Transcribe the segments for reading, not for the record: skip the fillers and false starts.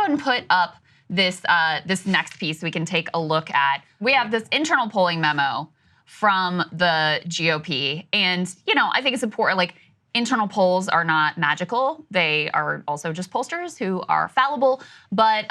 ahead and put up this this next piece we can take a look at. We have this internal polling memo from the GOP, and I think it's important. Like, internal polls are not magical. They are also just pollsters who are fallible, but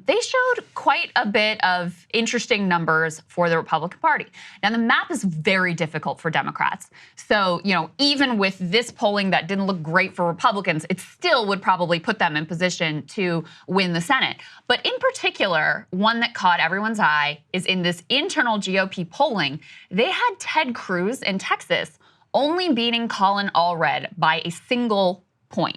they showed quite a bit of interesting numbers for the Republican Party. Now, the map is very difficult for Democrats. So, even with this polling that didn't look great for Republicans, it still would probably put them in position to win the Senate. But in particular, one that caught everyone's eye is in this internal GOP polling. They had Ted Cruz in Texas only beating Colin Allred by a single point.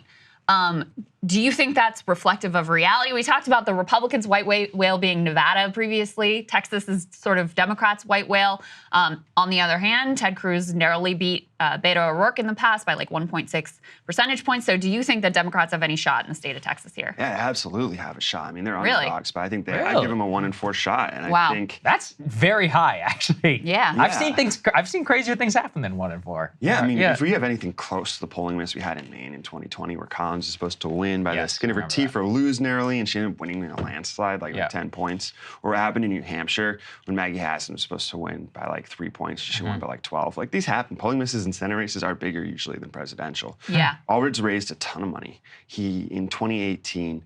Do you think that's reflective of reality? We talked about the Republicans' white whale being Nevada previously. Texas is sort of Democrats' white whale. On the other hand, Ted Cruz narrowly beat Beto O'Rourke in the past by like 1.6 percentage points. So do you think that Democrats have any shot in the state of Texas here? Yeah, absolutely have a shot. I mean, they're Really? underdogs, but I think I'd give them a 1 in 4 shot. And Wow. I think that's very high, actually. Yeah. I've seen crazier things happen than 1 in 4. Yeah, I mean, if we have anything close to the polling miss we had in Maine in 2020, where Collins is supposed to win by the skin of her teeth or lose narrowly, and she ended up winning in a landslide, like 10 points. Or what happened in New Hampshire when Maggie Hassan was supposed to win by like 3 points, she won by like 12. Like, these happen. Polling misses in Senate races are bigger usually than presidential. Yeah. Allred's raised a ton of money. He, in 2018,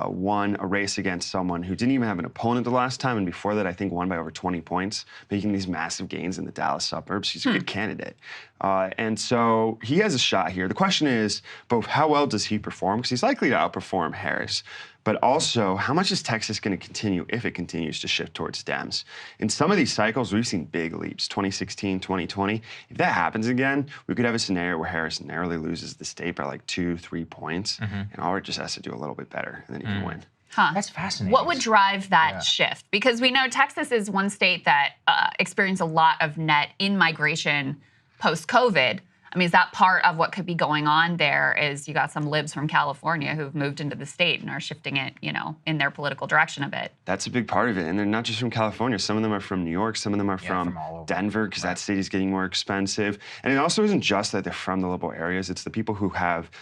won a race against someone who didn't even have an opponent the last time, and before that, I think won by over 20 points, making these massive gains in the Dallas suburbs. He's a good candidate. And so he has a shot here. The question is both how well does he perform, because he's likely to outperform Harris, but also how much is Texas going to continue if it continues to shift towards Dems? In some of these cycles, we've seen big leaps, 2016, 2020. If that happens again, we could have a scenario where Harris narrowly loses the state by like 2-3 points, and Allred just has to do a little bit better, and then he can win. Huh. That's fascinating. What would drive that shift? Because we know Texas is one state that experienced a lot of net in-migration post-COVID. I mean, is that part of what could be going on there? Is you got some libs from California who've moved into the state and are shifting it, in their political direction a bit? That's a big part of it. And they're not just from California. Some of them are from New York. Some of them are from Denver, because that city is getting more expensive. And it also isn't just that they're from the liberal areas. It's the people who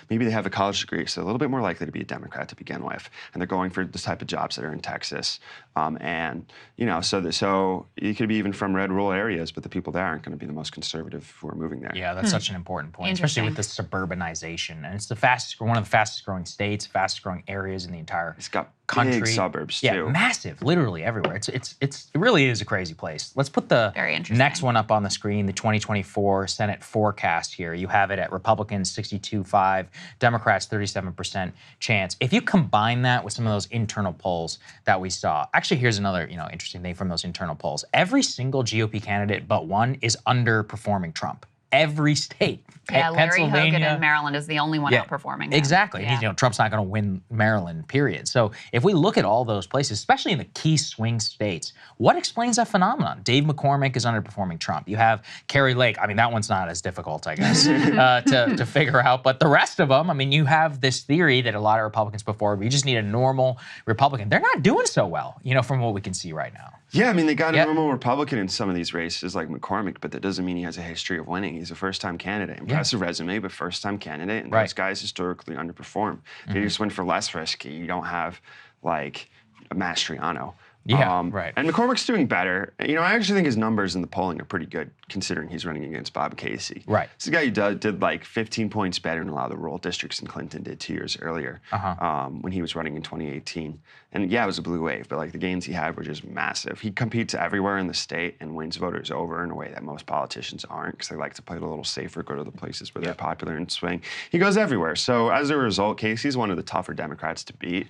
maybe they have a college degree, so they're a little bit more likely to be a Democrat to begin with. And they're going for the type of jobs that are in Texas. So you could be even from red rural areas, but the people there aren't going to be the most conservative who are moving there. Yeah, that's such an important point, especially with the suburbanization. And it's one of the fastest growing states, fastest growing areas in the entire country. Big suburbs, too. Yeah, massive, literally everywhere. It really is a crazy place. Let's put the next one up on the screen, the 2024 Senate forecast here. You have it at Republicans 62.5, Democrats 37% chance. If you combine that with some of those internal polls that we saw, actually here's another interesting thing from those internal polls. Every single GOP candidate but one is underperforming Trump. Every state. Yeah, Larry Hogan in Maryland is the only one outperforming. Exactly. Yeah. Trump's not going to win Maryland, period. So if we look at all those places, especially in the key swing states, what explains that phenomenon? Dave McCormick is underperforming Trump. You have Kari Lake. I mean, that one's not as difficult, I guess, to figure out. But the rest of them, I mean, you have this theory that a lot of Republicans put forward. We just need a normal Republican. They're not doing so well, from what we can see right now. Yeah, I mean, they got a normal Republican in some of these races like McCormick, but that doesn't mean he has a history of winning. He's a first-time candidate. Impressive resume, but first-time candidate, and those guys historically underperform. They just went for less risky. You don't have, like, a Mastriano. Yeah, And McCormick's doing better. I actually think his numbers in the polling are pretty good, considering he's running against Bob Casey. Right. This is a guy who did like 15 points better in a lot of the rural districts than Clinton did 2 years earlier when he was running in 2018. And yeah, it was a blue wave, but like the gains he had were just massive. He competes everywhere in the state and wins voters over in a way that most politicians aren't, because they like to play it a little safer, go to the places where they're popular and swing. He goes everywhere. So as a result, Casey's one of the tougher Democrats to beat.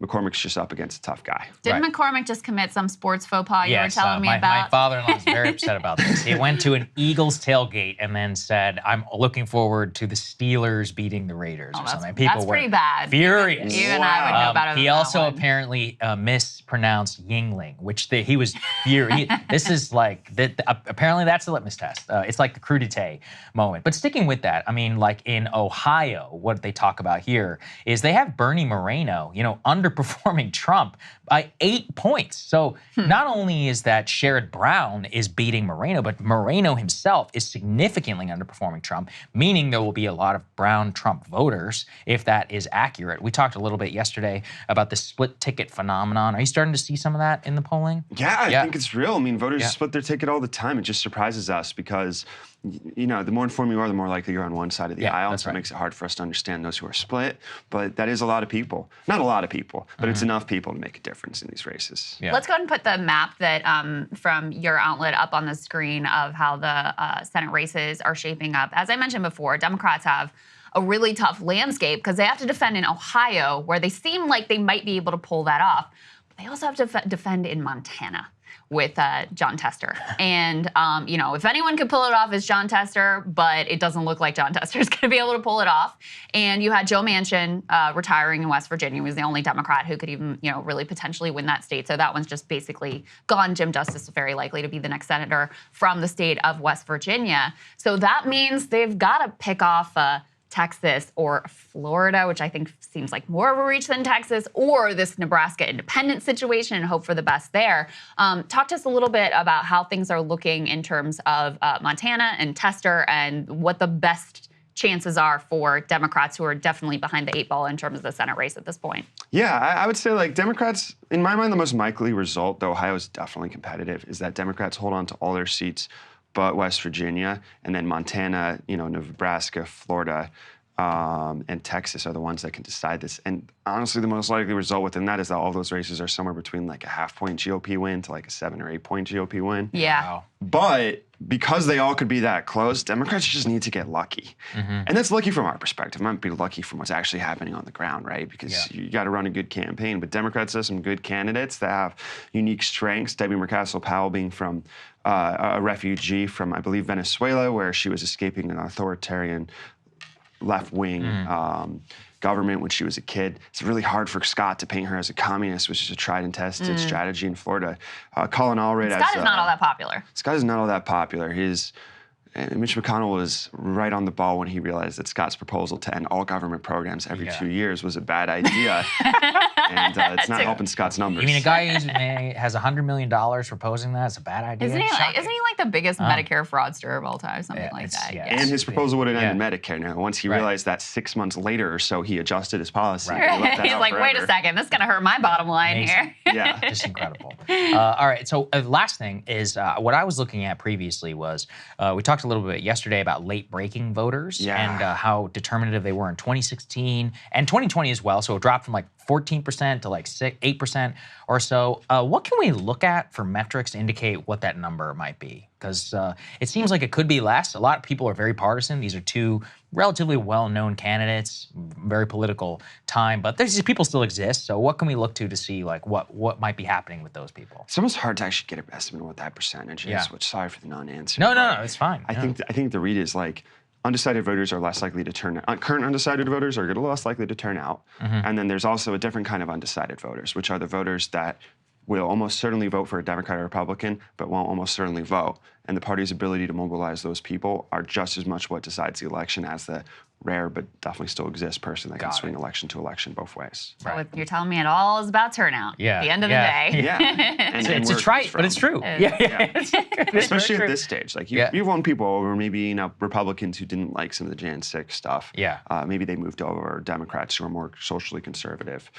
McCormick's just up against a tough guy. Didn't McCormick just commit some sports faux pas you were telling me about? My father-in-law is very upset about this. He went to an Eagles tailgate and then said, I'm looking forward to the Steelers beating the Raiders or something. People were pretty bad. Furious. You and I would know about it. He also apparently mispronounced Yingling, which he was furious. This is like, apparently that's a litmus test. It's like the crudité moment. But sticking with that, I mean, like in Ohio, what they talk about here is they have Bernie Moreno, under underperforming Trump by 8 points. So not only is that Sherrod Brown is beating Moreno, but Moreno himself is significantly underperforming Trump, meaning there will be a lot of brown Trump voters if that is accurate. We talked a little bit yesterday about the split ticket phenomenon. Are you starting to see some of that in the polling? Yeah, I think it's real. I mean, voters split their ticket all the time. It just surprises us because, you know, the more informed you are, the more likely you're on one side of the aisle. So it makes it hard for us to understand those who are split. But that is a lot of people. Not a lot of people, but it's enough people to make a difference in these races. Let's go ahead and put the map that from your outlet up on the screen of how the Senate races are shaping up. As I mentioned before, Democrats have a really tough landscape because they have to defend in Ohio, where they seem like they might be able to pull that off. But they also have to defend in Montana with Jon Tester. And, you know, if anyone could pull it off, it's Jon Tester, but it doesn't look like Jon Tester is going to be able to pull it off. And you had Joe Manchin retiring in West Virginia. He was the only Democrat who could even, you know, really potentially win that state. So that one's just basically gone. Jim Justice is very likely to be the next senator from the state of West Virginia. So that means they've got to pick off Texas or Florida, which I think seems like more of a reach than Texas, or this Nebraska independent situation, and hope for the best there. Talk to us a little bit about how things are looking in terms of Montana and Tester and what the best chances are for Democrats who are definitely behind the 8 ball in terms of the Senate race at this point. Yeah, I would say, like, Democrats, in my mind, the most likely result, though Ohio is definitely competitive, is that Democrats hold on to all their seats but West Virginia, and then Montana, you know, Nebraska, Florida, and Texas are the ones that can decide this. And honestly, the most likely result within that is that all those races are somewhere between like a half-point GOP win to like a 7 or 8 point GOP win. Yeah. Wow. But because they all could be that close, Democrats just need to get lucky. And that's lucky from our perspective. It might be lucky from what's actually happening on the ground, right? Because you got to run a good campaign. But Democrats have some good candidates that have unique strengths. Debbie Mercastle-Powell being from a refugee from, I believe, Venezuela, where she was escaping an authoritarian left-wing government when she was a kid. It's really hard for Scott to paint her as a communist, which is a tried and tested strategy in Florida. Colin Allred, Scott is not all that popular. Scott is not all that popular. Mitch McConnell was right on the ball when he realized that Scott's proposal to end all government programs every 2 years was a bad idea. And it's not helping Scott's numbers. You mean a guy who has $100 million proposing that? It's a bad idea? Isn't he like the biggest Medicare fraudster of all time? Something like that. Yeah. And his proposal would have ended Medicare. Now, once he realized that 6 months later or so, he adjusted his policy. He's like, wait a second, this is going to hurt my bottom line here. Yeah. Just incredible. All right, so last thing is what I was looking at previously was we talked a little bit yesterday about late-breaking voters and how determinative they were in 2016 and 2020 as well. So it dropped from like 14% to like 8% or so. What can we look at for metrics to indicate what that number might be? Because it seems like it could be less. A lot of people are very partisan. These are two relatively well-known candidates, very political time, but these people still exist. So what can we look to see like what might be happening with those people? It's almost hard to actually get an estimate of what that percentage is, which, sorry for the non-answer. No, it's fine. I think the read is like, undecided voters are less likely to turn out. Current undecided voters are less likely to turn out. And then there's also a different kind of undecided voters, which are the voters that will almost certainly vote for a Democrat or Republican, but won't almost certainly vote. And the party's ability to mobilize those people are just as much what decides the election as the rare but definitely still exists person that can swing election to election both ways. So you're telling me it all is about turnout at the end of the day. Yeah. And it's a trite, but it's true. Especially at this stage. Like you've won people over, maybe, you know, Republicans who didn't like some of the Jan 6 stuff. Maybe they moved over Democrats who are more socially conservative.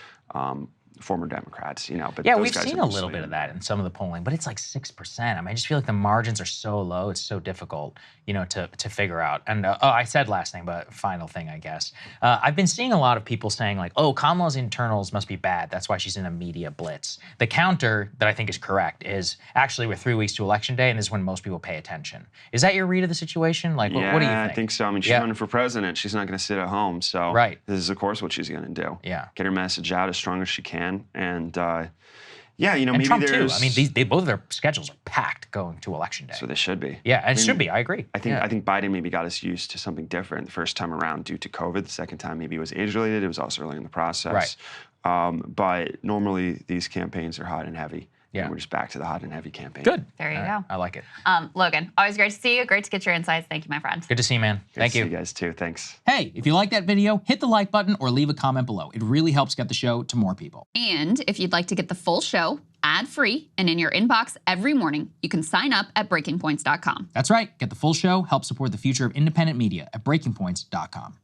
Former Democrats, you know, but we've seen a little bit of that in some of the polling, but it's like 6%. I mean, I just feel like the margins are so low; it's so difficult, you know, to figure out. And I said last thing, but final thing, I guess. I've been seeing a lot of people saying like, "Oh, Kamala's internals must be bad. That's why she's in a media blitz." The counter that I think is correct is actually we're 3 weeks to election day, and this is when most people pay attention. Is that your read of the situation? Like, what do you think? I think so. I mean, she's running for president. She's not going to sit at home. So this is, of course, what she's going to do. Get her message out as strong as she can. And you know, maybe Trump there's. too. I mean, both of their schedules are packed going to election day. So they should be. Yeah, and it should be. I agree. I think Biden maybe got us used to something different the first time around due to COVID. The second time maybe it was age-related. It was also early in the process. But normally these campaigns are hot and heavy. Yeah. And we're just back to the hot and heavy campaign. Good. There you go. I like it. Logan, always great to see you. Great to get your insights. Thank you, my friend. Good to see you, man. Thank you. See you guys too. Thanks. Hey, if you like that video, hit the like button or leave a comment below. It really helps get the show to more people. And if you'd like to get the full show ad-free and in your inbox every morning, you can sign up at breakingpoints.com. That's right. Get the full show. Help support the future of independent media at breakingpoints.com.